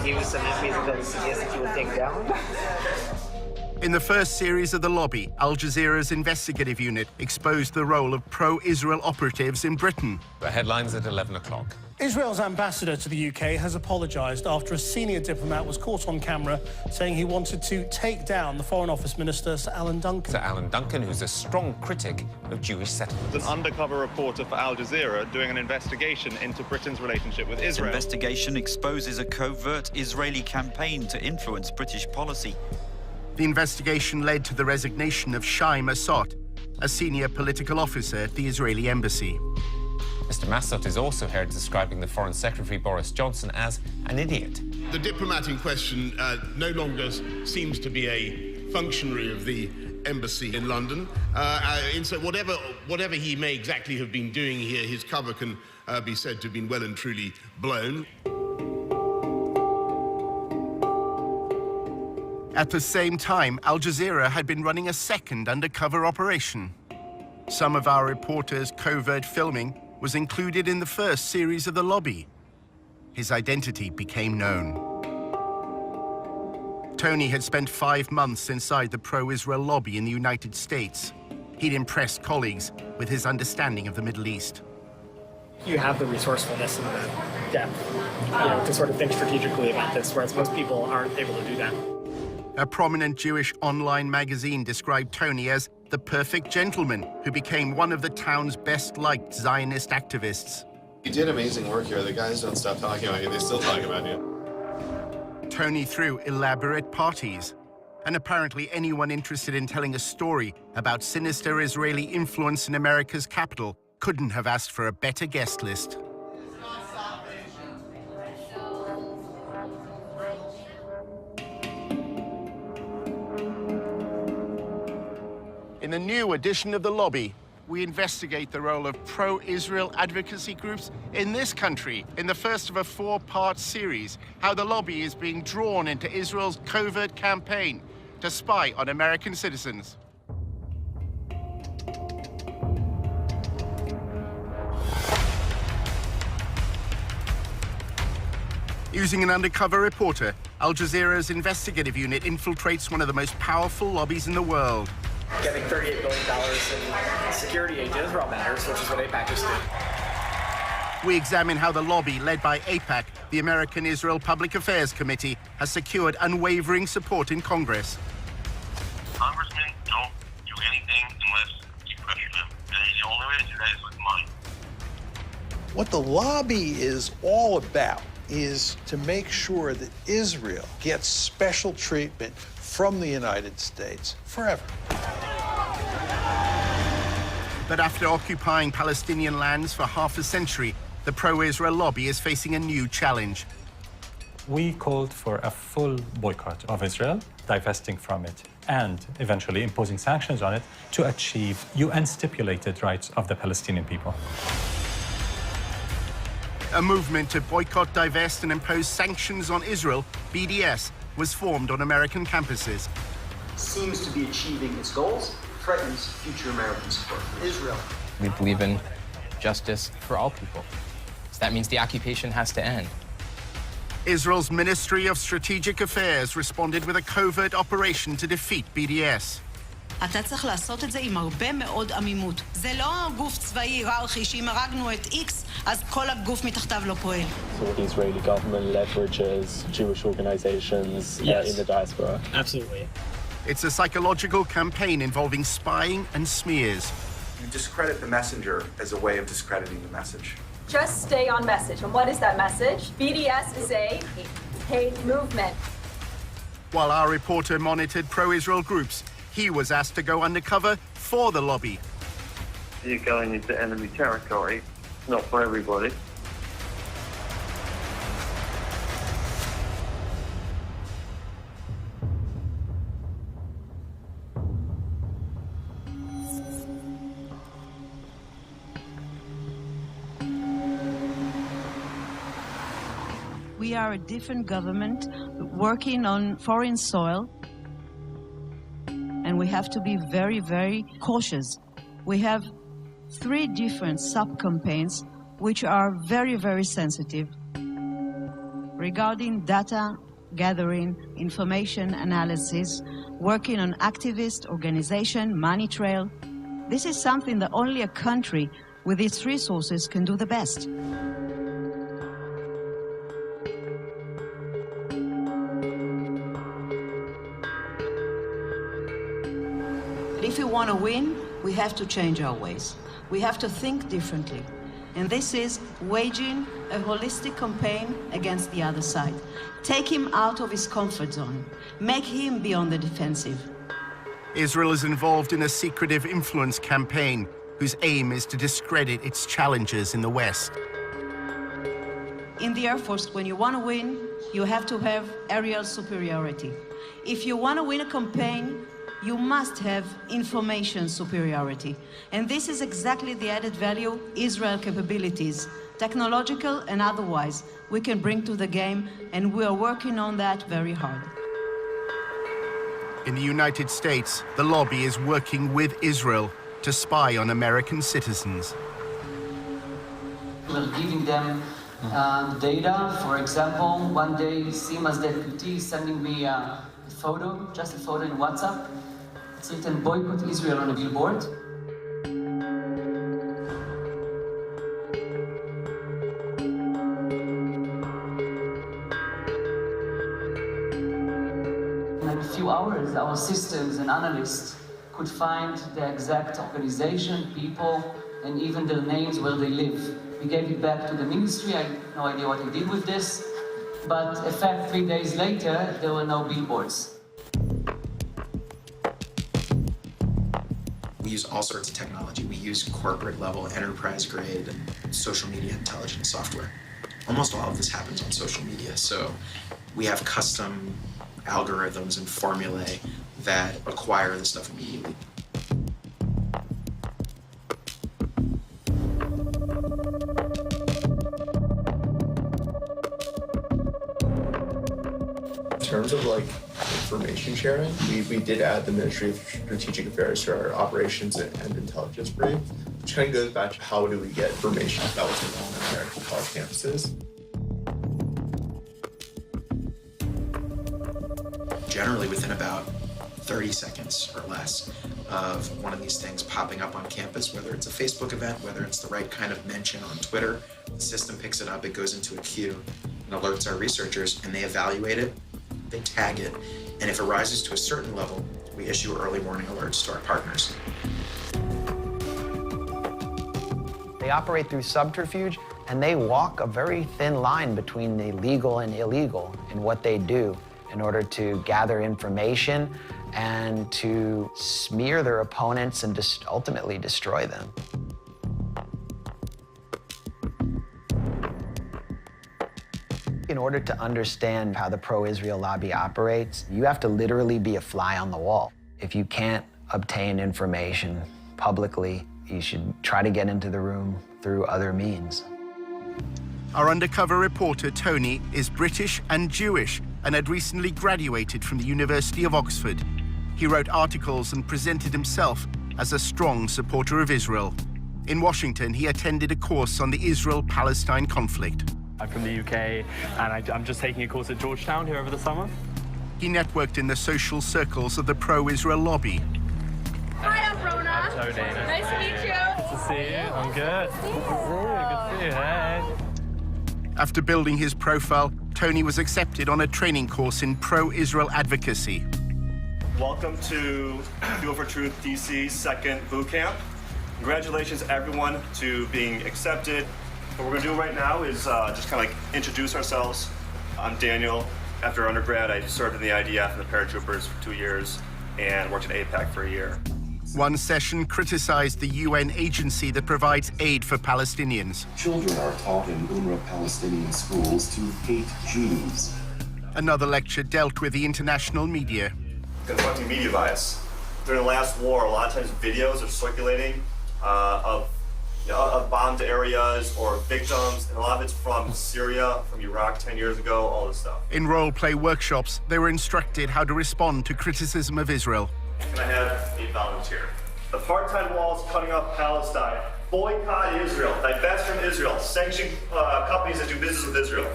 give you some enemies that you suggest that you would take down? In the first series of The Lobby, Al Jazeera's investigative unit exposed the role of pro-Israel operatives in Britain. The headlines at 11 o'clock. Israel's ambassador to the UK has apologised after a senior diplomat was caught on camera saying he wanted to take down the Foreign Office Minister, Sir Alan Duncan. Sir Alan Duncan, who's a strong critic of Jewish settlements. An undercover reporter for Al Jazeera doing an investigation into Britain's relationship with Israel. This investigation exposes a covert Israeli campaign to influence British policy. The investigation led to the resignation of Shai Massot, a senior political officer at the Israeli embassy. Mr. Massot is also heard describing the Foreign Secretary Boris Johnson as an idiot. The diplomat in question no longer seems to be a functionary of the embassy in London. And so whatever he may exactly have been doing here, his cover can be said to have been well and truly blown. At the same time, Al Jazeera had been running a second undercover operation. Some of our reporters' covert filming was included in the first series of The Lobby. His identity became known. Tony had spent 5 months inside the pro-Israel lobby in the United States. He'd impressed colleagues with his understanding of the Middle East. You have the resourcefulness and the depth, to sort of think strategically about this, whereas most people aren't able to do that. A prominent Jewish online magazine described Tony as the perfect gentleman who became one of the town's best-liked Zionist activists. You did amazing work here. The guys don't stop talking about you. They still talk about you. Tony threw elaborate parties. And apparently anyone interested in telling a story about sinister Israeli influence in America's capital couldn't have asked for a better guest list. In the new edition of The Lobby, we investigate the role of pro-Israel advocacy groups in this country in the first of a 4-part series, how the lobby is being drawn into Israel's covert campaign to spy on American citizens. Using an undercover reporter, Al Jazeera's investigative unit infiltrates one of the most powerful lobbies in the world. Getting $38 billion in security aid to Israel matters, which is what AIPAC is doing. We examine how the lobby, led by AIPAC, the American Israel Public Affairs Committee, has secured unwavering support in Congress. Congressmen don't do anything unless you pressure them. And the only way to do that is with money. What the lobby is all about is to make sure that Israel gets special treatment from the United States forever. But after occupying Palestinian lands for half a century, the pro-Israel lobby is facing a new challenge. We called for a full boycott of Israel, divesting from it, and eventually imposing sanctions on it to achieve UN-stipulated rights of the Palestinian people. A movement to boycott, divest, and impose sanctions on Israel, BDS, was formed on American campuses. Seems to be achieving its goals, threatens future American support for Israel. We believe in justice for all people. So that means the occupation has to end. Israel's Ministry of Strategic Affairs responded with a covert operation to defeat BDS. אתה צריך לעשות את זה עם הרבה מאוד עמימות. זה לא גוף צבאי היררכי שאם הרגנו את X, אז כל הגוף מתחתיו לא פועל. So the Israeli government leverages Jewish organizations in the diaspora. Absolutely. It's a psychological campaign involving spying and smears. You discredit the messenger as a way of discrediting the message. Just stay on message. And what is that message? BDS is a hate movement. While our reporter monitored pro-Israel groups, he was asked to go undercover for the lobby. You're going into enemy territory. It's not for everybody. We are a different government working on foreign soil, and we have to be very, very cautious. We have 3 different sub-campaigns which are very, very sensitive. regarding data gathering, information analysis, working on activist organization, money trail. This is something that only a country with its resources can do the best. If we want to win, we have to change our ways. We have to think differently. And this is waging a holistic campaign against the other side. Take him out of his comfort zone. Make him be on the defensive. Israel is involved in a secretive influence campaign whose aim is to discredit its challengers in the West. In the Air Force, when you want to win, you have to have aerial superiority. If you want to win a campaign, you must have information superiority. And this is exactly the added value Israel capabilities, technological and otherwise, we can bring to the game, and we are working on that very hard. In the United States, the lobby is working with Israel to spy on American citizens. We're giving them data. For example, one day, Sima's deputy sending me a photo, just a photo in WhatsApp. It's written, boycott Israel on a billboard. In a few hours, our systems and analysts could find the exact organization, people, and even their names where they live. We gave it back to the ministry. I have no idea what they did with this. But in fact, 3 days later, there were no billboards. We use all sorts of technology. We use corporate-level, enterprise-grade social media intelligence software. Almost all of this happens on social media, so we have custom algorithms and formulae that acquire the stuff immediately. In terms of like information sharing, we did add the Ministry of Strategic Affairs to our operations and intelligence brief, which kind of goes back to how do we get information that was going on in American college campuses. Generally within about 30 seconds or less of one of these things popping up on campus, whether it's a Facebook event, whether it's the right kind of mention on Twitter, the system picks it up, it goes into a queue and alerts our researchers, and they evaluate it, they tag it, and if it rises to a certain level, we issue early warning alerts to our partners. They operate through subterfuge, and they walk a very thin line between the legal and illegal in what they do in order to gather information and to smear their opponents and ultimately destroy them. In order to understand how the pro-Israel lobby operates, you have to literally be a fly on the wall. If you can't obtain information publicly, you should try to get into the room through other means. Our undercover reporter, Tony, is British and Jewish and had recently graduated from the University of Oxford. He wrote articles and presented himself as a strong supporter of Israel. In Washington, he attended a course on the Israel-Palestine conflict. I'm from the UK, and I'm just taking a course at Georgetown here over the summer. He networked in the social circles of the pro-Israel lobby. Hi, I'm Rona. I'm Tony. Nice to meet you. Good to see you. I'm good. Good to see you. Hey. After building his profile, Tony was accepted on a training course in pro-Israel advocacy. Welcome to Fuel for Truth DC's second boot camp. Congratulations, everyone, to being accepted. What we're going to do right now is just kind of like introduce ourselves. I'm Daniel. After undergrad, I served in the IDF and the paratroopers for 2 years and worked at AIPAC for a year. One session criticized the UN agency that provides aid for Palestinians. Children are taught in UNRWA Palestinian schools to hate Jews. Another lecture dealt with the international media. Confronting media bias. During the last war, a lot of times videos are circulating of bombed areas or victims, and a lot of it's from Syria, from Iraq 10 years ago, all this stuff. In role-play workshops, they were instructed how to respond to criticism of Israel. Can I have a volunteer? The part-time wall is cutting off Palestine. Boycott Israel. Divest from Israel. Sanction companies that do business with Israel.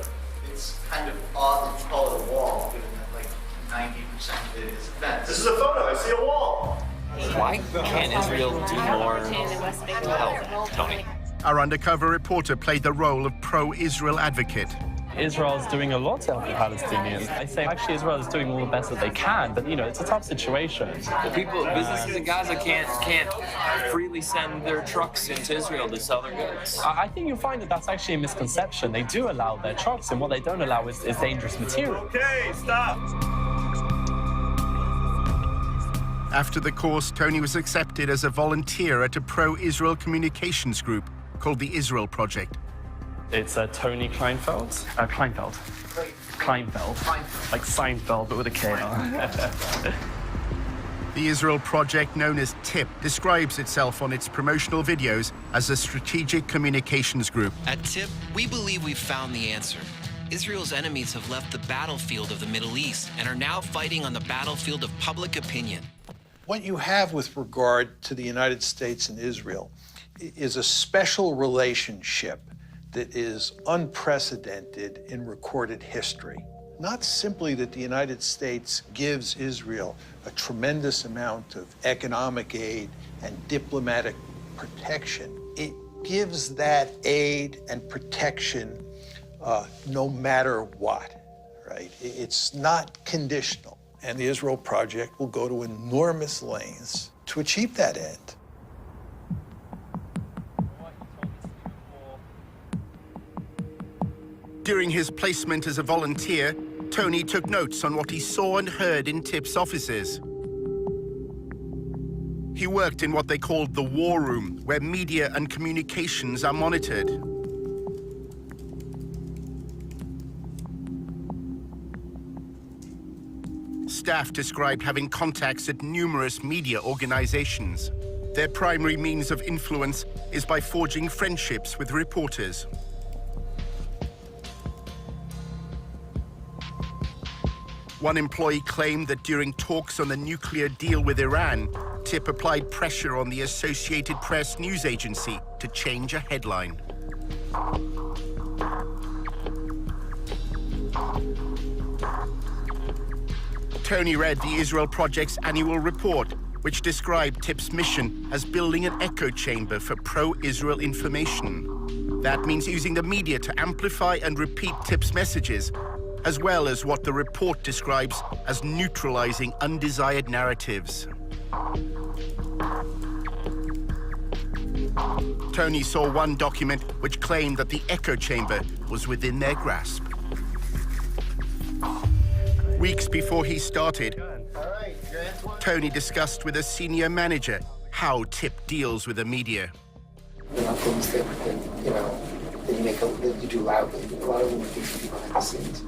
It's kind of odd to call it a wall, given that like 90% of it is fence. This is a photo. I see a wall. Why can't Israel do more to help, Tony? Our undercover reporter played the role of pro-Israel advocate. Israel's doing a lot to help the Palestinians. I say actually Israel is doing all the best that they can, but you know, it's a tough situation. The businesses in Gaza can't freely send their trucks into Israel to sell their goods. I think you'll find that that's actually a misconception. They do allow their trucks, and what they don't allow is dangerous material. Okay, stop. After the course, Tony was accepted as a volunteer at a pro-Israel communications group called the Israel Project. It's Tony Kleinfeld. Kleinfeld. Like Seinfeld, but with a K. The Israel Project, known as TIP, describes itself on its promotional videos as a strategic communications group. At TIP, we believe we've found the answer. Israel's enemies have left the battlefield of the Middle East and are now fighting on the battlefield of public opinion. What you have with regard to the United States and Israel is a special relationship that is unprecedented in recorded history. Not simply that the United States gives Israel a tremendous amount of economic aid and diplomatic protection, it gives that aid and protection no matter what, right? It's not conditional. And the Israel Project will go to enormous lengths to achieve that end. During his placement as a volunteer, Tony took notes on what he saw and heard in TIP's offices. He worked in what they called the war room, where media and communications are monitored. Staff described having contacts at numerous media organizations. Their primary means of influence is by forging friendships with reporters. One employee claimed that during talks on the nuclear deal with Iran, TIP applied pressure on the Associated Press news agency to change a headline. Tony read the Israel Project's annual report, which described TIP's mission as building an echo chamber for pro-Israel information. That means using the media to amplify and repeat TIP's messages, as well as what the report describes as neutralizing undesired narratives. Tony saw one document which claimed that the echo chamber was within their grasp. Weeks before he started, Tony discussed with a senior manager how TIP deals with the media. Things that you do loudly. A lot of them are things you do behind the scenes.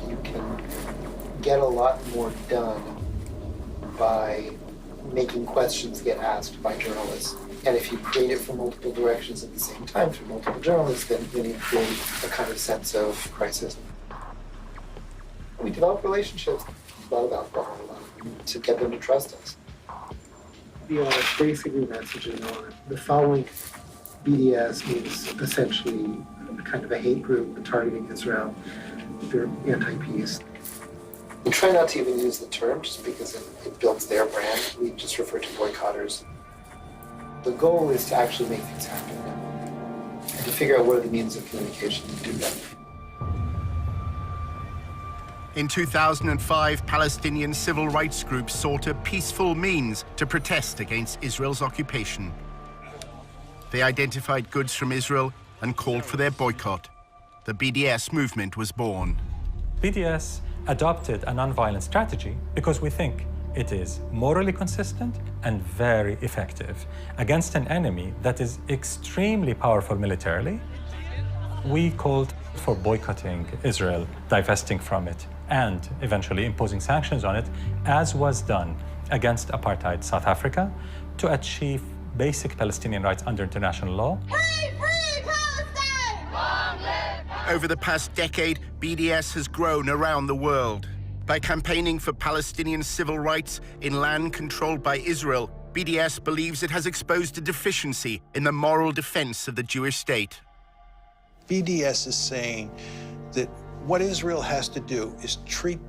You can get a lot more done by making questions get asked by journalists. And if you create it from multiple directions at the same time through multiple journalists, then you create a kind of sense of crisis. We develop relationships, a lot about to get them to trust us. The basically messaging on the following BDS is essentially a kind of a hate group targeting Israel. They're anti-peace. We try not to even use the term just because it builds their brand. We just refer to boycotters. The goal is to actually make things happen now and to figure out what are the means of communication to do that. In 2005, Palestinian civil rights groups sought a peaceful means to protest against Israel's occupation. They identified goods from Israel and called for their boycott. The BDS movement was born. BDS adopted a nonviolent strategy because we think it is morally consistent and very effective against an enemy that is extremely powerful militarily. We called for boycotting Israel, divesting from it, and eventually imposing sanctions on it, as was done against apartheid South Africa, to achieve basic Palestinian rights under international law. Free Palestine! Long live! Over the past decade, BDS has grown around the world. By campaigning for Palestinian civil rights in land controlled by Israel, BDS believes it has exposed a deficiency in the moral defense of the Jewish state. BDS is saying that what Israel has to do is treat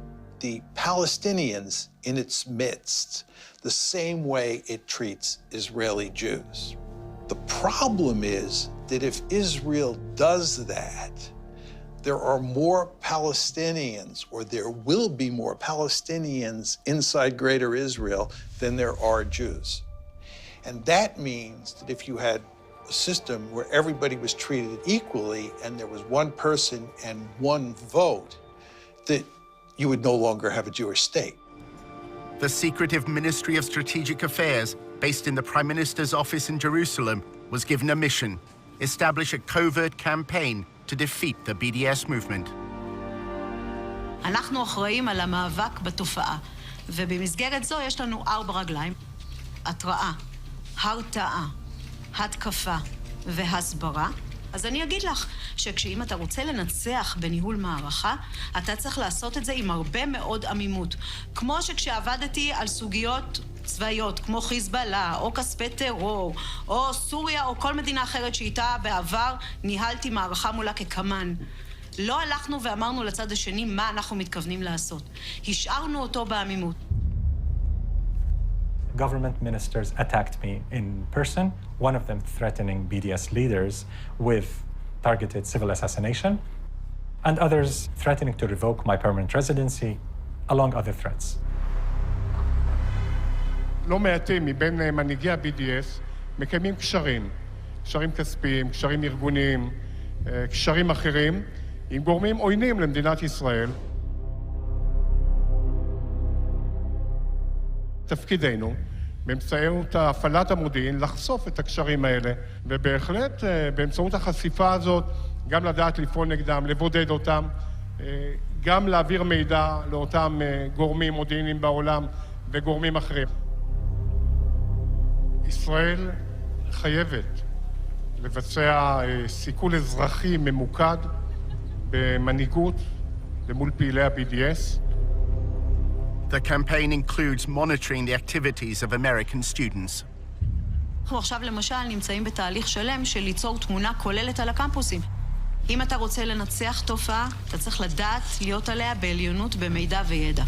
the Palestinians in its midst the same way it treats Israeli Jews. The problem is that if Israel does that, there are more Palestinians, or there will be more Palestinians inside Greater Israel than there are Jews. And that means that if you had a system where everybody was treated equally and there was one person and one vote, that you would no longer have a Jewish state. The secretive Ministry of Strategic Affairs, based in the Prime Minister's office in Jerusalem, was given a mission: establish a covert campaign to defeat the BDS movement. אנחנו אחראים על המאבק בתופעה, ובמסגרת זו יש לנו 4 רגליים: התראה, הרתעה, התקפה והסברה. אז אני אגיד לך שכשאם אתה רוצה לנצח בניהול מערכה, אתה צריך לעשות את זה עם הרבה מאוד עמימות. כמו שכשעבדתי על סוגיות צבאיות, כמו חיזבאללה, או כספי טרור, או סוריה, או כל מדינה אחרת שאיתה בעבר ניהלתי מערכה מולה כקמן. לא הלכנו ואמרנו לצד השני מה אנחנו מתכוונים לעשות. השארנו אותו בעמימות. Government ministers attacked me in person, one of them threatening BDS leaders with targeted civil assassination, and others threatening to revoke my permanent residency, along other threats. לא מעטים מבין מנהיגי ה-BDS מקיימים קשרים, קשרים כספיים, קשרים ארגוניים, קשרים אחרים, עם גורמים עוינים למדינת ישראל. תפקידנו, באמצעות הפעלת המודיעין, לחשוף את הקשרים האלה, ובהחלט באמצעות החשיפה הזאת, גם לדעת לפעול נגדם, לבודד אותם, גם להעביר מידע לאותם גורמים מודיעיניים בעולם וגורמים אחרים. ישראל חייבת לבצע סיכול אזרחי ממוקד במנהיגות למול פעילי ה-BDS. The campaign includes monitoring the activities of American students. אנחנו עכשיו למשל נמצאים בתהליך שלם של ליצור תמונה כוללת על הקמפוסים. אם אתה רוצה לנצח תופעה, אתה צריך לדעת להיות עליה בעליונות במידע וידע.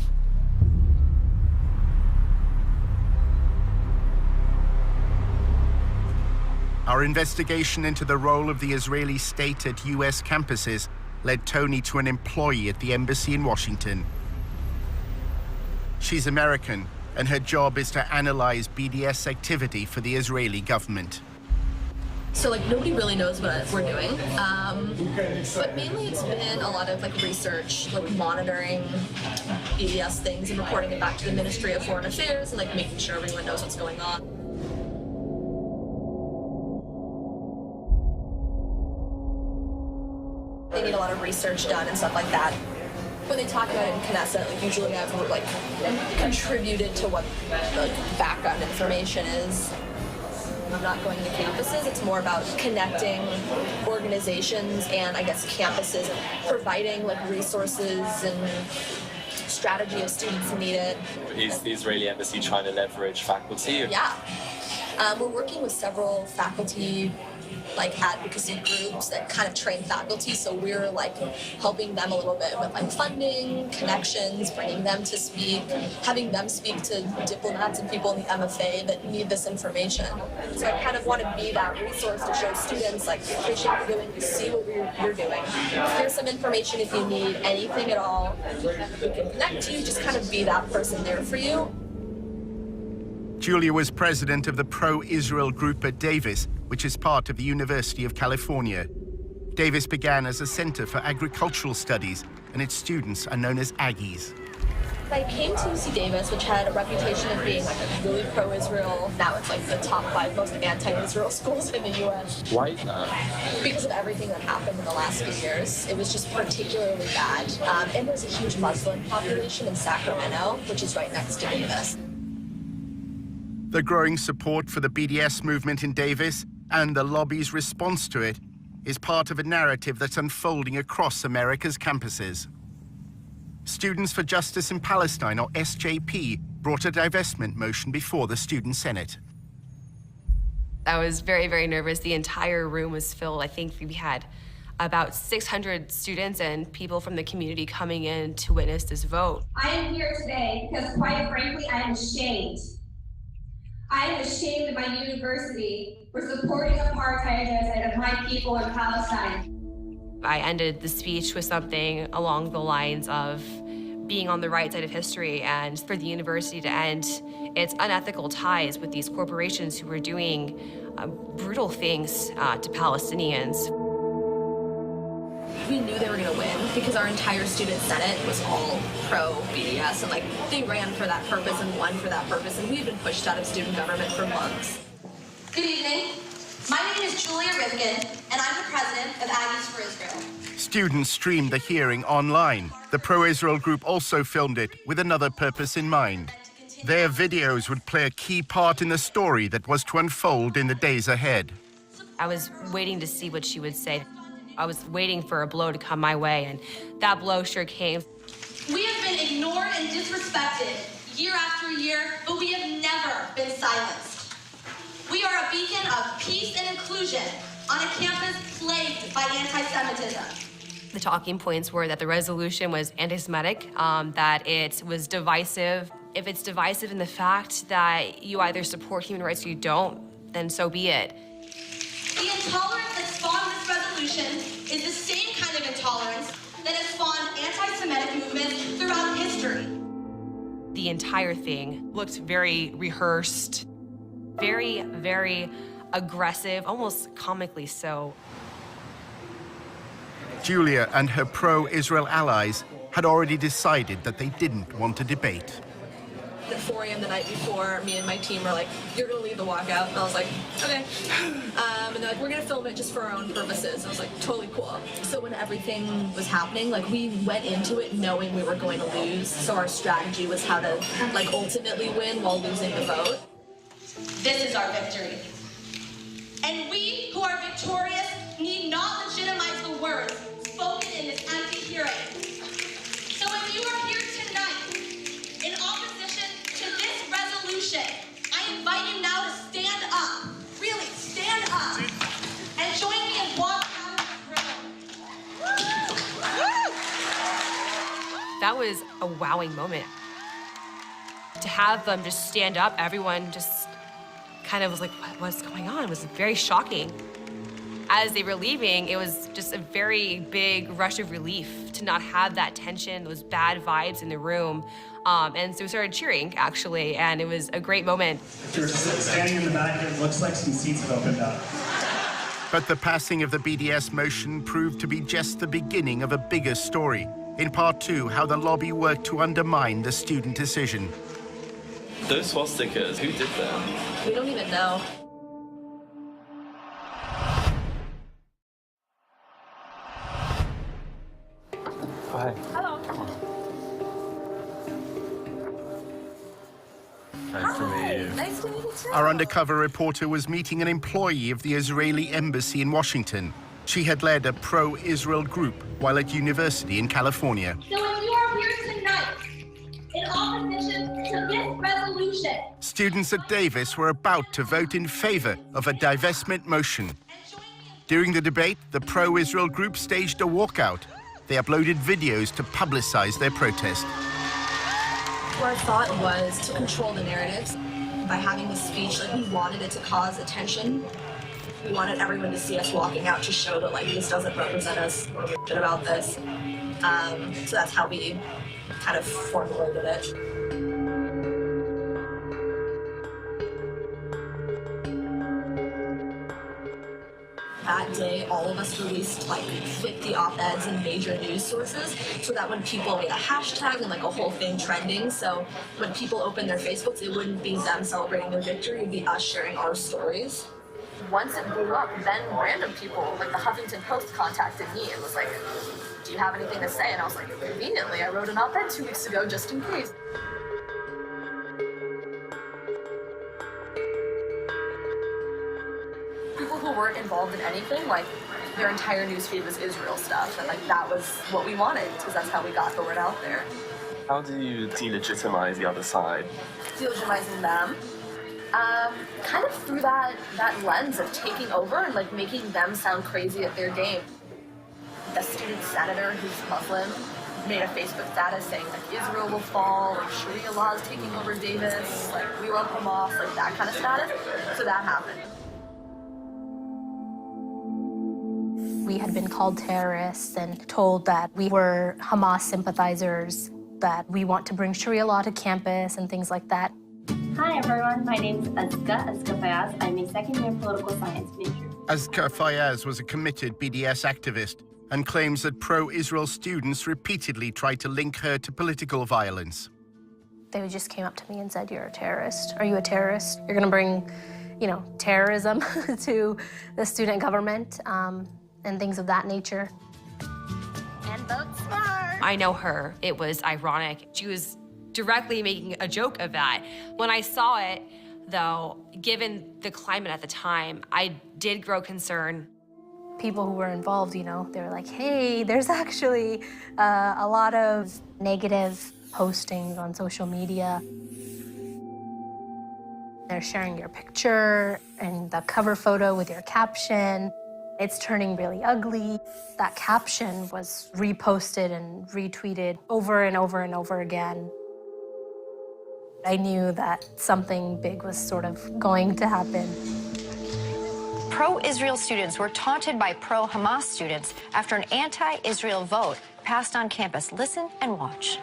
Our investigation into the role of the Israeli state at US campuses led Tony to an employee at the embassy in Washington. She's American, and her job is to analyze BDS activity for the Israeli government. So, nobody really knows what we're doing, but mainly it's been a lot of, research, monitoring BDS things and reporting it back to the Ministry of Foreign Affairs and, making sure everyone knows what's going on. They need a lot of research done and stuff like that. When they talk about it in Nessa, usually I've contributed to what the background information is. I'm not going to campuses. It's more about connecting organizations and I guess campuses and providing resources and strategy if students need it. Is the Israeli embassy trying to leverage faculty? Yeah. We're working with several faculty advocacy groups that kind of train faculty, so we're helping them a little bit with funding, connections, bringing them to speak, having them speak to diplomats and people in the MFA that need this information. So I kind of want to be that resource to show students, appreciate what you're doing, see what you're doing. Here's some information if you need anything at all. We can connect you, just kind of be that person there for you. Julia was president of the pro-Israel group at Davis, which is part of the University of California. Davis began as a center for agricultural studies, and its students are known as Aggies. I came to UC Davis, which had a reputation of being really pro-Israel. Now it's the top 5 most anti-Israel schools in the U.S. Why is that? Because of everything that happened in the last few years. It was just particularly bad. And there's a huge Muslim population in Sacramento, which is right next to Davis. The growing support for the BDS movement in Davis and the lobby's response to it is part of a narrative that's unfolding across America's campuses. Students for Justice in Palestine, or SJP, brought a divestment motion before the Student Senate. I was very, very nervous. The entire room was filled. I think we had about 600 students and people from the community coming in to witness this vote. I am here today because, quite frankly, I am ashamed. I am ashamed of my university for supporting apartheid genocide of my people in Palestine. I ended the speech with something along the lines of being on the right side of history and for the university to end its unethical ties with these corporations who were doing brutal things to Palestinians. We knew they were gonna win because our entire student senate was all pro-BDS and like they ran for that purpose and won for that purpose, and we've been pushed out of student government for months. Good evening. My name is Julia Rivkin, and I'm the president of Aggies for Israel. Students streamed the hearing online. The pro-Israel group also filmed it with another purpose in mind. Their videos would play a key part in the story that was to unfold in the days ahead. I was waiting to see what she would say. I was waiting for a blow to come my way, and that blow sure came. We have been ignored and disrespected year after year, but we have never been silenced. We are a beacon of peace and inclusion on a campus plagued by anti-Semitism. The talking points were that the resolution was anti-Semitic, that it was divisive. If it's divisive in the fact that you either support human rights or you don't, then so be it. The intolerance that spawned this resolution is the same kind of intolerance that has spawned anti-Semitic movements throughout history. The entire thing looked very rehearsed, very, very aggressive, almost comically so. Julia and her pro-Israel allies had already decided that they didn't want to debate. At 4 a.m. the night before, me and my team were like, you're gonna lead the walkout. And I was like, okay. And they're like, we're gonna film it just for our own purposes. I was like, totally cool. So when everything was happening, like we went into it knowing we were going to lose. So our strategy was how to like ultimately win while losing the vote. This is our victory. And we who are victorious need not legitimize the words spoken in this empty hearing. So if you are here tonight in opposition to this resolution, I invite you now to stand up, really stand up, and join me in walking out of this room. That was a wowing moment. To have them just stand up, everyone just kind of was like, what's going on? It was very shocking. As they were leaving, it was just a very big rush of relief to not have that tension, those bad vibes in the room. And so we started cheering, actually, and it was a great moment. You're standing in the back, it looks like some seats have opened up. But the passing of the BDS motion proved to be just the beginning of a bigger story. In part 2, how the lobby worked to undermine the student decision. Those swastikas, who did them? We don't even know. Hi. Hello. Nice to meet you. Nice to meet you too. Our undercover reporter was meeting an employee of the Israeli embassy in Washington. She had led a pro-Israel group while at university in California. So if you are here tonight in opposition to this resolution, Students at Davis were about to vote in favor of a divestment motion. During the debate, the pro-Israel group staged a walkout. They uploaded videos to publicize their protest. Our thought was to control the narratives by having this speech. Like we wanted it to cause attention. We wanted everyone to see us walking out to show that like this doesn't represent us. We're shit about this. So that's how we kind of formulated it. That day, all of us released like 50 op-eds in major news sources so that when people made a hashtag and like a whole thing trending, so when people opened their Facebooks, it wouldn't be them celebrating their victory, it'd be us sharing our stories. Once it blew up, then random people, like the Huffington Post contacted me and was like, do you have anything to say? And I was like, conveniently, I wrote an op-ed 2 weeks ago just in case. People who weren't involved in anything, like their entire newsfeed was Israel stuff, and like that was what we wanted because that's how we got the word out there. How do you delegitimize the other side? Delegitimizing them. Kind of through that lens of taking over and like making them sound crazy at their game. The student senator who's Muslim made a Facebook status saying like Israel will fall, like Sharia law is taking over Davis, like we want Hamas, like that kind of status. So that happened. We had been called terrorists and told that we were Hamas sympathizers, that we want to bring Sharia law to campus and things like that. Hi everyone, my name is Azka Fayaz. I'm a second-year political science major. Azka Fayaz was a committed BDS activist and claims that pro-Israel students repeatedly tried to link her to political violence. They just came up to me and said, "You're a terrorist. Are you a terrorist? You're going to bring, terrorism to the student government," and things of that nature. And vote smart. I know her. It was ironic. She was directly making a joke of that. When I saw it, though, given the climate at the time, I did grow concerned. People who were involved, they were like, "Hey, there's actually a lot of negative postings on social media. They're sharing your picture and the cover photo with your caption. It's turning really ugly." That caption was reposted and retweeted over and over and over again. I knew that something big was sort of going to happen. Pro-Israel students were taunted by pro-Hamas students after an anti-Israel vote passed on campus. Listen and watch.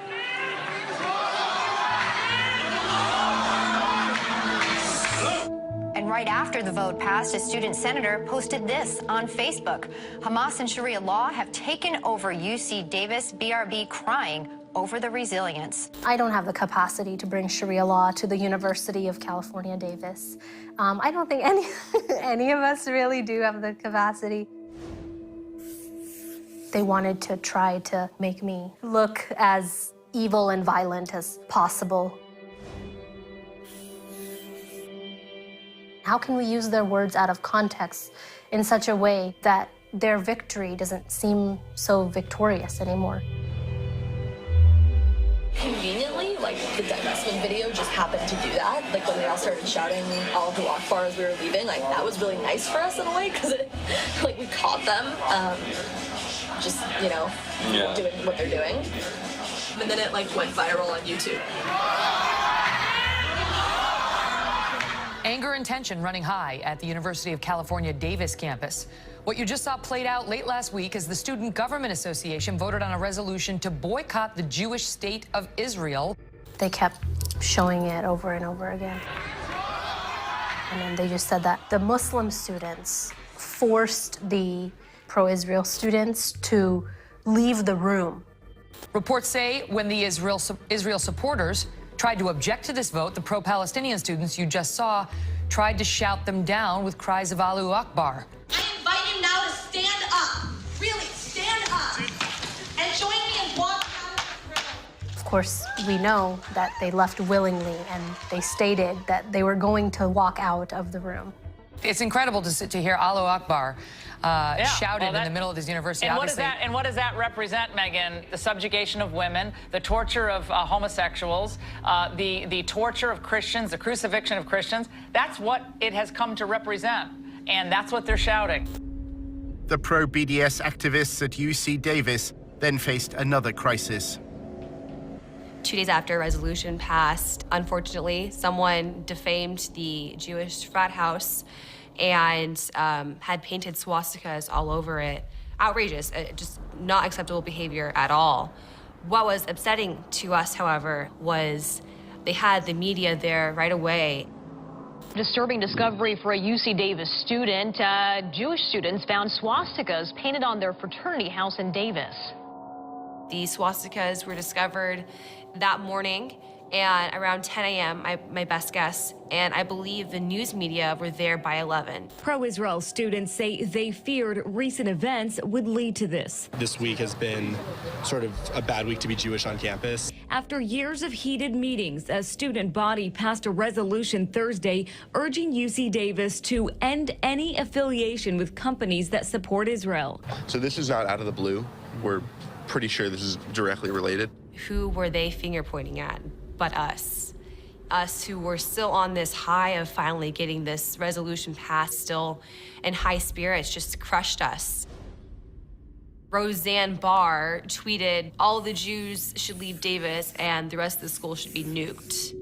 And right after the vote passed, a student senator posted this on Facebook. Hamas and Sharia law have taken over UC Davis, BRB crying over the resilience. I don't have the capacity to bring Sharia law to the University of California, Davis. I don't think any of us really do have the capacity. They wanted to try to make me look as evil and violent as possible. How can we use their words out of context in such a way that their victory doesn't seem so victorious anymore? Conveniently, like the divestment video just happened to do that. Like when we all started shouting Allahu Akbar as we were leaving, like that was really nice for us in a way because we caught them just, doing what they're doing. And then it went viral on YouTube. Anger and tension running high at the University of California Davis campus. What you just saw played out late last week as the Student Government Association voted on a resolution to boycott the Jewish state of Israel. They kept showing it over and over again. And then they just said that the Muslim students forced the pro-Israel students to leave the room. Reports say when the Israel supporters tried to object to this vote, the pro-Palestinian students you just saw tried to shout them down with cries of Allahu Akbar. I invite you now to stand up. Really, stand up. And join me in walking out of the room. Of course, we know that they left willingly, and they stated that they were going to walk out of the room. It's incredible to hear Allahu Akbar shouted in the middle of this university. And what does that represent, Megan? The subjugation of women, the torture of homosexuals, the torture of Christians, the crucifixion of Christians. That's what it has come to represent, and that's what they're shouting. The pro-BDS activists at UC Davis then faced another crisis. 2 days after a resolution passed, unfortunately, someone defamed the Jewish frat house and had painted swastikas all over it. Outrageous, just not acceptable behavior at all. What was upsetting to us, however, was they had the media there right away. Disturbing discovery for a UC Davis student. Jewish students found swastikas painted on their fraternity house in Davis. These swastikas were discovered that morning, and around 10 a.m., my best guess, and I believe the news media were there by 11. Pro-Israel students say they feared recent events would lead to this. This week has been sort of a bad week to be Jewish on campus. After years of heated meetings, a student body passed a resolution Thursday urging UC Davis to end any affiliation with companies that support Israel. So this is not out of the blue. We're pretty sure this is directly related. Who were they finger pointing at but us? Us who were still on this high of finally getting this resolution passed, still in high spirits, just crushed us. Roseanne Barr tweeted, all the Jews should leave Davis and the rest of the school should be nuked.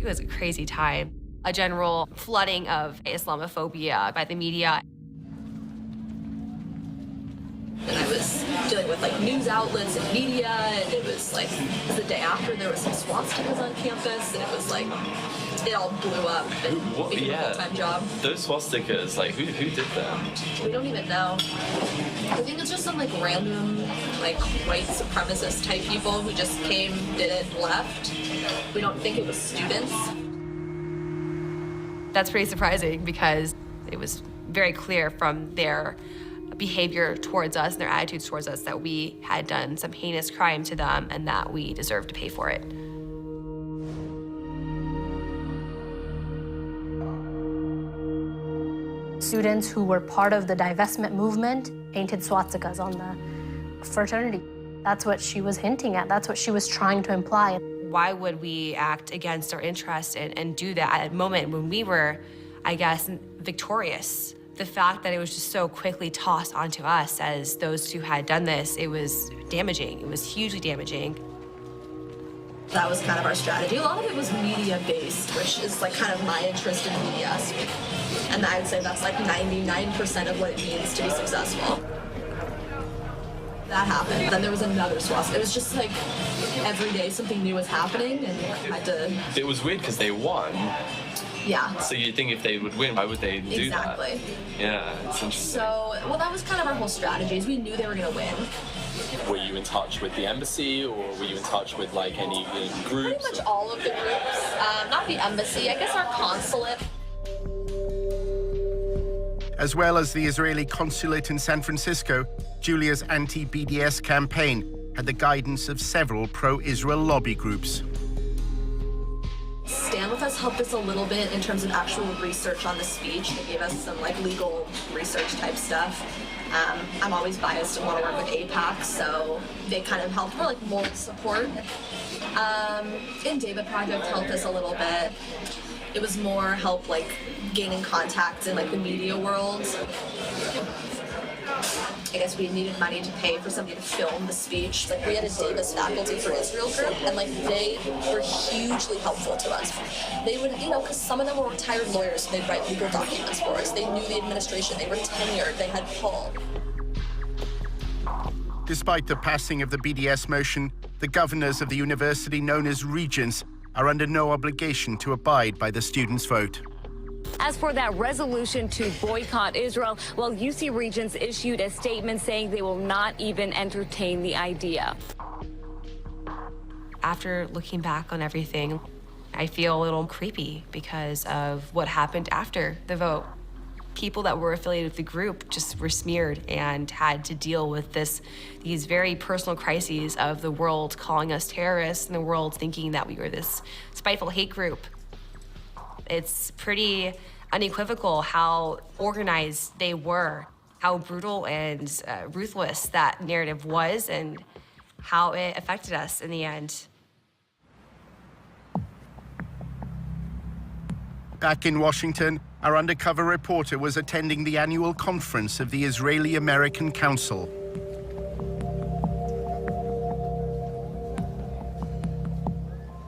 It was a crazy time. A general flooding of Islamophobia by the media. And I was dealing with like news outlets and media, and it was like the day after there was some swastikas on campus, and it was like it all blew up and became a full-time job. Those swastikas, like who did them? We don't even know. I think it's just some like random like white supremacist type people who just came, did it, and left. We don't think it was students. That's pretty surprising because it was very clear from their behavior towards us and their attitudes towards us that we had done some heinous crime to them and that we deserved to pay for it. Students who were part of the divestment movement painted swastikas on the fraternity. That's what she was hinting at. That's what she was trying to imply. Why would we act against our interests and do that at a moment when we were, I guess, victorious? The fact that it was just so quickly tossed onto us as those who had done this, it was damaging. It was hugely damaging. That was kind of our strategy. A lot of it was media-based, which is like kind of my interest in media. And I would say that's like 99% of what it means to be successful. That happened. Then there was another swastika. It was just like every day something new was happening, and I had to... It was weird because they won. Yeah. So you think if they would win, why would they do exactly. that? Yeah, it's interesting. So, well, that was kind of our whole strategy, is we knew they were going to win. Were you in touch with the embassy, or were you in touch with like any groups? Pretty much all of the groups. Not the embassy, I guess our consulate. As well as the Israeli consulate in San Francisco, Julia's anti-BDS campaign had the guidance of several pro-Israel lobby groups. Stand With Us helped us a little bit in terms of actual research on the speech. They gave us some like legal research type stuff. I'm always biased and want to work with AIPAC, so they kind of helped for like moral support. And David Project helped us a little bit. It was more help like gaining contacts in like the media world. I guess we needed money to pay for somebody to film the speech. Like we had a Davis Faculty for Israel group, and like they were hugely helpful to us. They would, you know, because some of them were retired lawyers, so they'd write legal documents for us. They knew the administration, they were tenured, they had pull. Despite the passing of the BDS motion, the governors of the university known as regents are under no obligation to abide by the students' vote. As for that resolution to boycott Israel, well, UC Regents issued a statement saying they will not even entertain the idea. After looking back on everything, I feel a little creepy because of what happened after the vote. People that were affiliated with the group just were smeared and had to deal with these very personal crises of the world calling us terrorists and the world thinking that we were this spiteful hate group. It's pretty unequivocal how organized they were, how brutal and ruthless that narrative was, and how it affected us in the end. Back in Washington, our undercover reporter was attending the annual conference of the Israeli-American Council.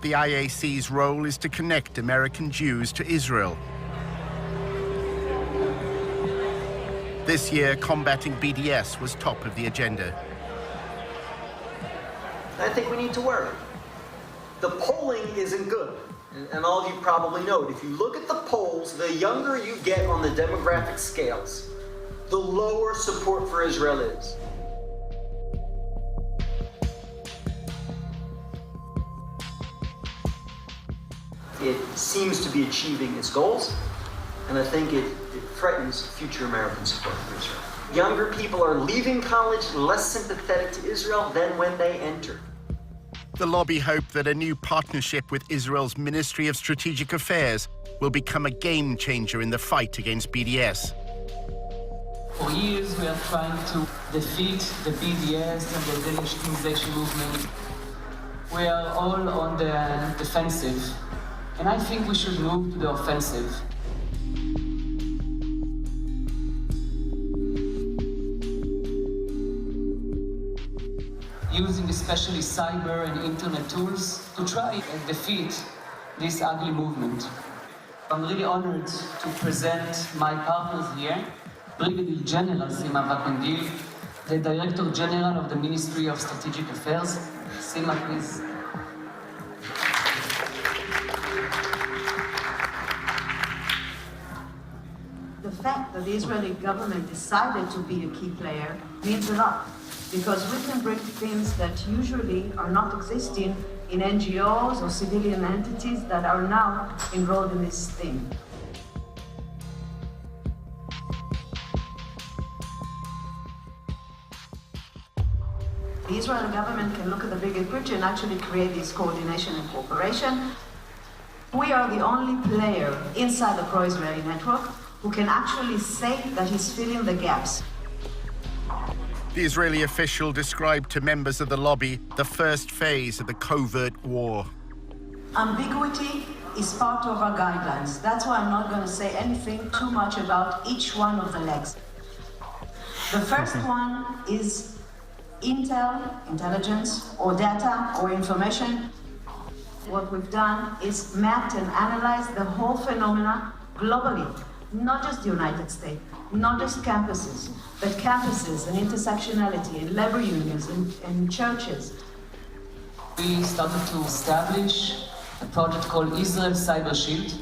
The IAC's role is to connect American Jews to Israel. This year, combating BDS was top of the agenda. I think we need to worry. The polling isn't good. And all of you probably know it. If you look at the polls, the younger you get on the demographic scales, the lower support for Israel is. It seems to be achieving its goals, and I think it threatens future American support for Israel. Younger people are leaving college less sympathetic to Israel than when they entered. The lobby hope that a new partnership with Israel's Ministry of Strategic Affairs will become a game changer in the fight against BDS. For years, we are trying to defeat the BDS and the delegitimization movement. We are all on the defensive, and I think we should move to the offensive. Using especially cyber and internet tools to try and defeat this ugly movement. I'm really honored to present my partners here, Brigadier General Sima Vakondil, the Director General of the Ministry of Strategic Affairs. Sima, please. The fact that the Israeli government decided to be a key player means a lot, because we can bring things that usually are not existing in NGOs or civilian entities that are now enrolled in this thing. The Israeli government can look at the bigger picture and actually create this coordination and cooperation. We are the only player inside the pro-Israeli network who can actually say that he's filling the gaps. The Israeli official described to members of the lobby the first phase of the covert war. Ambiguity is part of our guidelines. That's why I'm not going to say anything too much about each one of the legs. The first one is intel, intelligence, or data, or information. What we've done is mapped and analyzed the whole phenomena globally, not just the United States, not just campuses, but campuses and intersectionality and labor unions and churches. We started to establish a project called Israel Cyber Shield.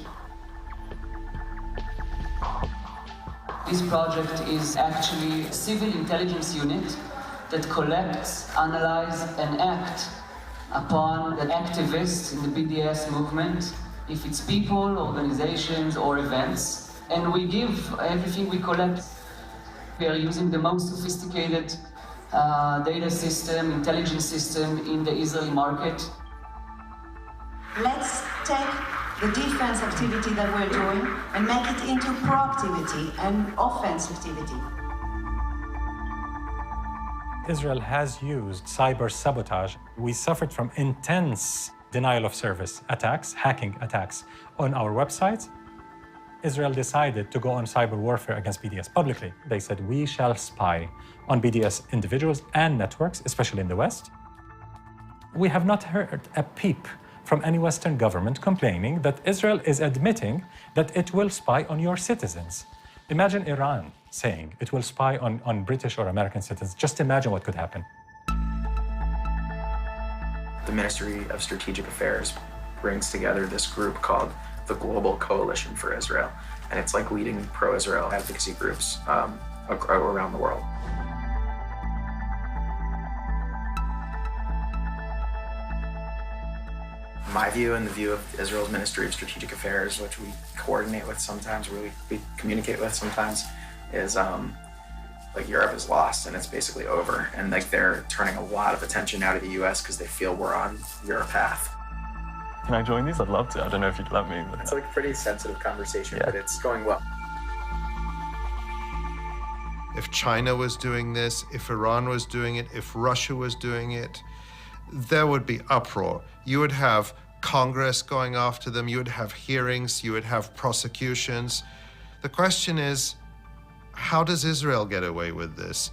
This project is actually a civil intelligence unit that collects, analyzes, and acts upon the activists in the BDS movement, if it's people, organizations, or events. And we give everything we collect. We are using the most sophisticated data system, intelligence system in the Israeli market. Let's take the defense activity that we're doing and make it into proactivity and offensivity. Israel has used cyber sabotage. We suffered from intense denial of service attacks, hacking attacks on our websites. Israel decided to go on cyber warfare against BDS publicly. They said, we shall spy on BDS individuals and networks, especially in the West. We have not heard a peep from any Western government complaining that Israel is admitting that it will spy on your citizens. Imagine Iran saying it will spy on British or American citizens. Just imagine what could happen. The Ministry of Strategic Affairs brings together this group called the Global Coalition for Israel. And it's like leading pro-Israel advocacy groups around the world. My view and the view of Israel's Ministry of Strategic Affairs, which we coordinate with sometimes, we communicate with sometimes, is like Europe is lost and it's basically over. And like they're turning a lot of attention now to the US because they feel we're on your path. Can I join these? I'd love to. I don't know if you'd let me. But it's like a pretty sensitive conversation, but it's going well. If China was doing this, if Iran was doing it, if Russia was doing it, there would be uproar. You would have Congress going after them, you would have hearings, you would have prosecutions. The question is, how does Israel get away with this?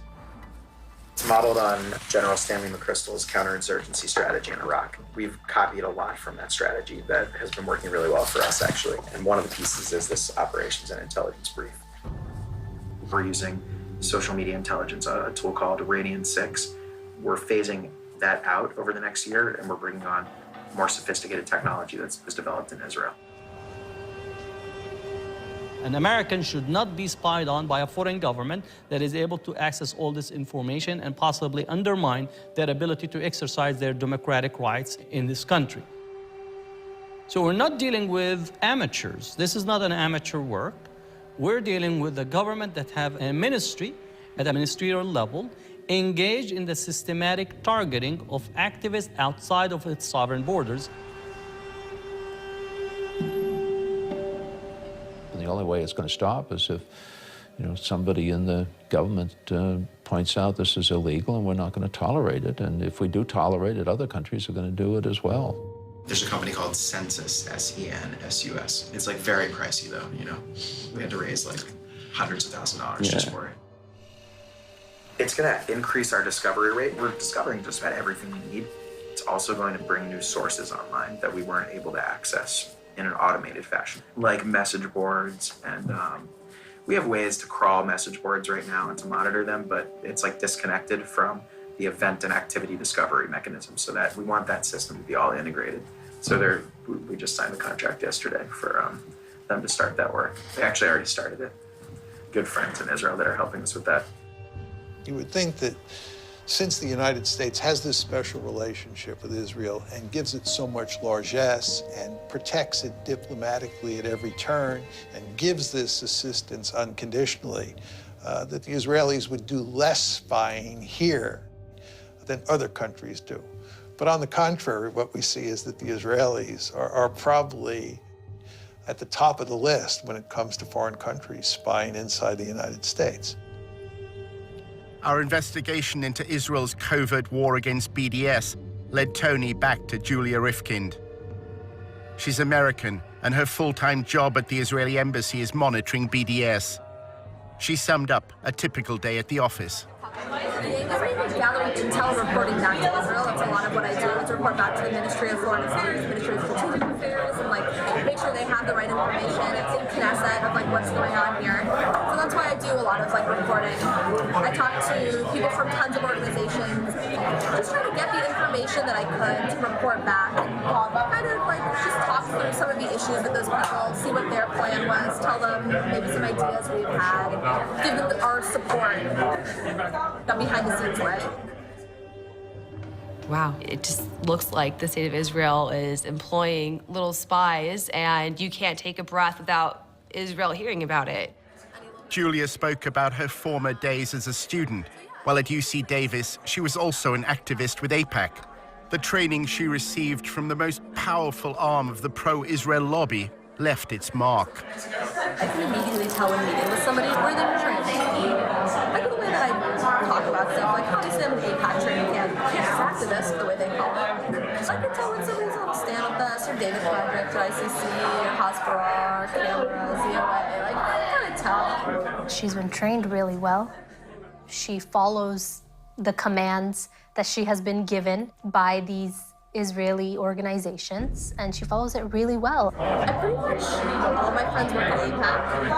It's modeled on General Stanley McChrystal's counterinsurgency strategy in Iraq. We've copied a lot from that strategy that has been working really well for us, actually. And one of the pieces is this operations and intelligence brief. We're using social media intelligence, a tool called Radian 6. We're phasing that out over the next year, and we're bringing on more sophisticated technology that was developed in Israel. An American should not be spied on by a foreign government that is able to access all this information and possibly undermine their ability to exercise their democratic rights in this country. So we're not dealing with amateurs. This is not an amateur work. We're dealing with a government that have a ministry at a ministerial level engaged in the systematic targeting of activists outside of its sovereign borders. The only way it's going to stop is if somebody in the government points out this is illegal and we're not going to tolerate it. And if we do tolerate it, other countries are going to do it as well. There's a company called Census, S-E-N-S-U-S. It's very pricey though, We had to raise hundreds of thousands of dollars just for it. It's going to increase our discovery rate. We're discovering just about everything we need. It's also going to bring new sources online that we weren't able to access in an automated fashion, like message boards. And we have ways to crawl message boards right now and to monitor them, but it's disconnected from the event and activity discovery mechanism, so that we want that system to be all integrated. So we just signed the contract yesterday for them to start that work. They actually already started it. Good friends in Israel that are helping us with that. You would think that since the United States has this special relationship with Israel and gives it so much largesse and protects it diplomatically at every turn and gives this assistance unconditionally, that the Israelis would do less spying here than other countries do. But on the contrary, what we see is that the Israelis are probably at the top of the list when it comes to foreign countries spying inside the United States. Our investigation into Israel's covert war against BDS led Tony back to Julia Rifkind. She's American, and her full-time job at the Israeli embassy is monitoring BDS. She summed up a typical day at the office. Gathering intel, reporting back to Israel. That's a lot of what I do, is report back to the Ministry of Foreign Affairs, Ministry of Strategic Affairs, and make sure they have the right information. It's in Nessa of what's going on here. So that's why I do a lot of reporting. I talk to people from tons of organizations, just trying to get the information that I could to report back and kind of just talk through some of the issues with those people, see what their plan was, tell them maybe some ideas we've had, give them our support. Behind the scenes way. Wow, it just looks like the state of Israel is employing little spies, and you can't take a breath without Israel hearing about it. Julia spoke about her former days as a student. While at UC Davis, she was also an activist with AIPAC. The training she received from the most powerful arm of the pro-Israel lobby left its mark. I can immediately tell when meeting with somebody where they were trained. The way that I talk about stuff, obviously I'm an AIPAC training camp, activist, the way they call it. So I can tell when somebody's on stand with us, or David Project, or ICC, or Hospital, cameras, EUA, I kind of tell. She's been trained really well. She follows the commands that she has been given by these Israeli organizations, and she follows it really well. I pretty much, all my friends work at AIPAC,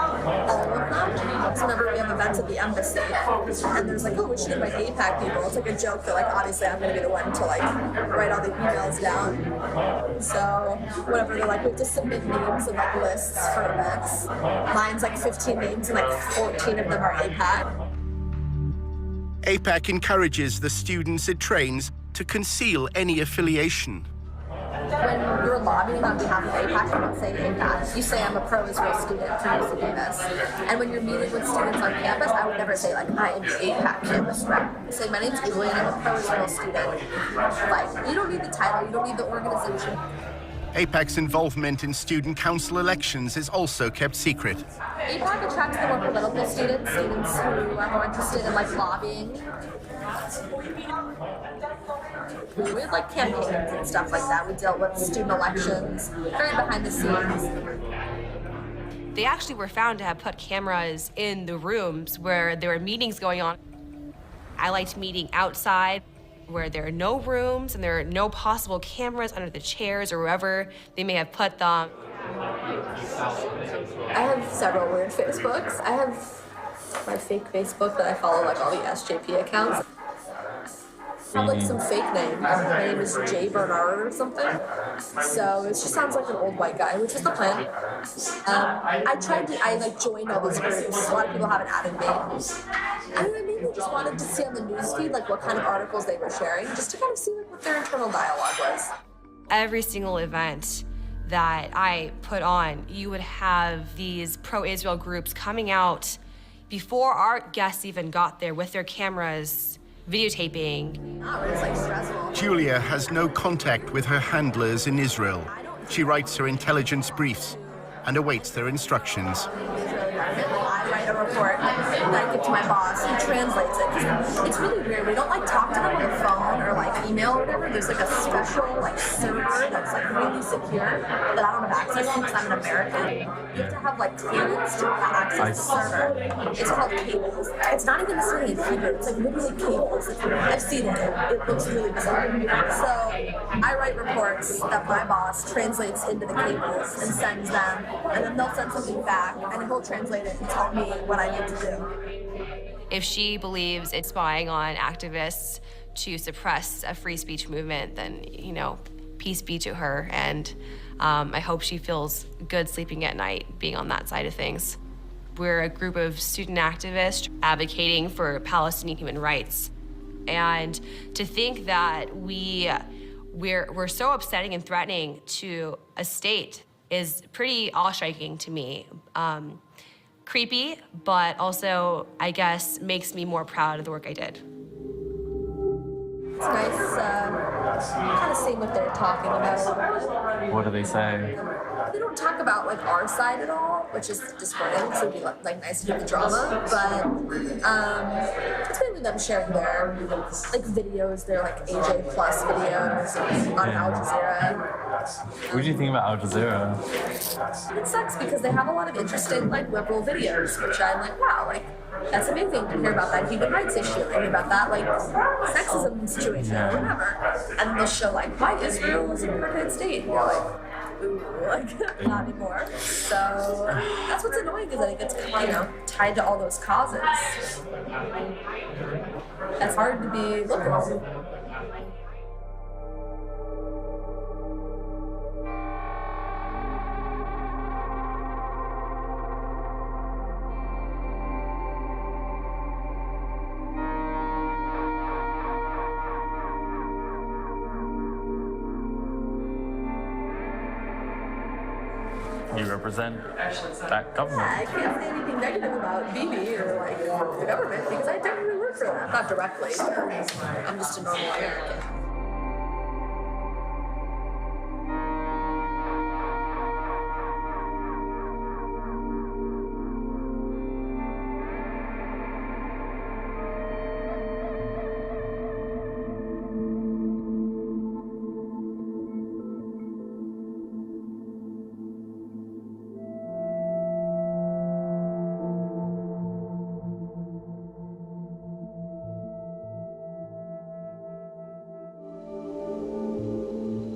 all of them. So whenever we have events at the embassy, and there's oh, we should invite AIPAC people, it's a joke that obviously I'm gonna be the one to write all the emails down. So whenever they're we have to submit names of lists for events, mine's 15 names and 14 of them are AIPAC. AIPAC encourages the students it trains to conceal any affiliation. When you're lobbying on behalf of AIPAC, you don't say AIPAC. You say I'm a pro-Israel student from UC Davis. And when you're meeting with students on campus, I would never say I am the AIPAC campus rep. I say my name's Julia and I'm a pro-Israel student. You don't need the title, you don't need the organization. AIPAC's involvement in student council elections is also kept secret. AIPAC attracts the more political students who are more interested in lobbying. We had campaigns and stuff like that. We dealt with student elections, very behind the scenes. They actually were found to have put cameras in the rooms where there were meetings going on. I liked meeting outside where there are no rooms and there are no possible cameras under the chairs or wherever they may have put them. I have several weird Facebooks. I have my fake Facebook that I follow all the SJP accounts. I have some fake name. My name is Jay Bernard or something. So it just sounds like an old white guy, which is the plan. I joined all these groups. A lot of people haven't added me. I mainly just wanted to see on the newsfeed what kind of articles they were sharing, just to kind of see what their internal dialogue was. Every single event that I put on, you would have these pro-Israel groups coming out before our guests even got there with their cameras, videotaping. Julia has no contact with her handlers in Israel. She writes her intelligence briefs and awaits their instructions. I write a report that I give to my boss, who translates it. Because it's really weird. We don't like talk to them on the phone or like email or whatever. There's like a special like server that's like really secure that I don't have access to because I'm an American. You have to have like clearance to access the server. It's called cables. It's not even necessarily in Hebrew. It's like literally cables. I've seen it. It looks really bizarre. So I write reports that my boss translates into the cables and sends them, and then they'll send something back, and he'll translate it and tell me what I need to do. If she believes it's spying on activists to suppress a free speech movement, then, you know, peace be to her. And I hope she feels good sleeping at night being on that side of things. We're a group of student activists advocating for Palestinian human rights. And to think that we're so upsetting and threatening to a state is pretty awe-striking to me. Creepy, but also, I guess, makes me more proud of the work I did. It's nice kind of seeing what they're talking about. What do they say? They don't talk about like our side at all, which is disappointing, so it'd be like nice to do the drama, but it's mainly them sharing their like videos, their like AJ Plus videos on Al Jazeera. What do you think about Al Jazeera? It sucks because they have a lot of interesting like liberal videos, which I'm like, wow, like that's amazing to hear about that human rights issue, and hear about that like sexism situation, or whatever. And they'll show like why Israel is an apartheid state, and you're like, ooh, like not anymore. So that's what's annoying, is that it gets, you know, tied to all those causes. It's hard to be liberal. You represent that government. Yeah, I can't say anything negative about Bibi or like the government because I technically work for them. Not directly, but I'm just a normal American.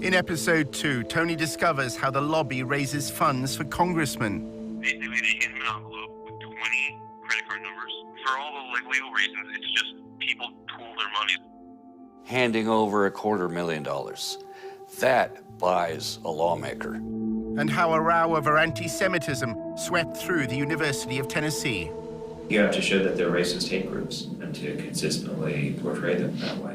In episode 2, Tony discovers how the lobby raises funds for congressmen. Basically, they hand him an envelope with 20 credit card numbers. For all the legal reasons, it's just people pool their money. Handing over $250,000. That buys a lawmaker. And how a row over anti-Semitism swept through the University of Tennessee. You have to show that they're racist hate groups and to consistently portray them that way.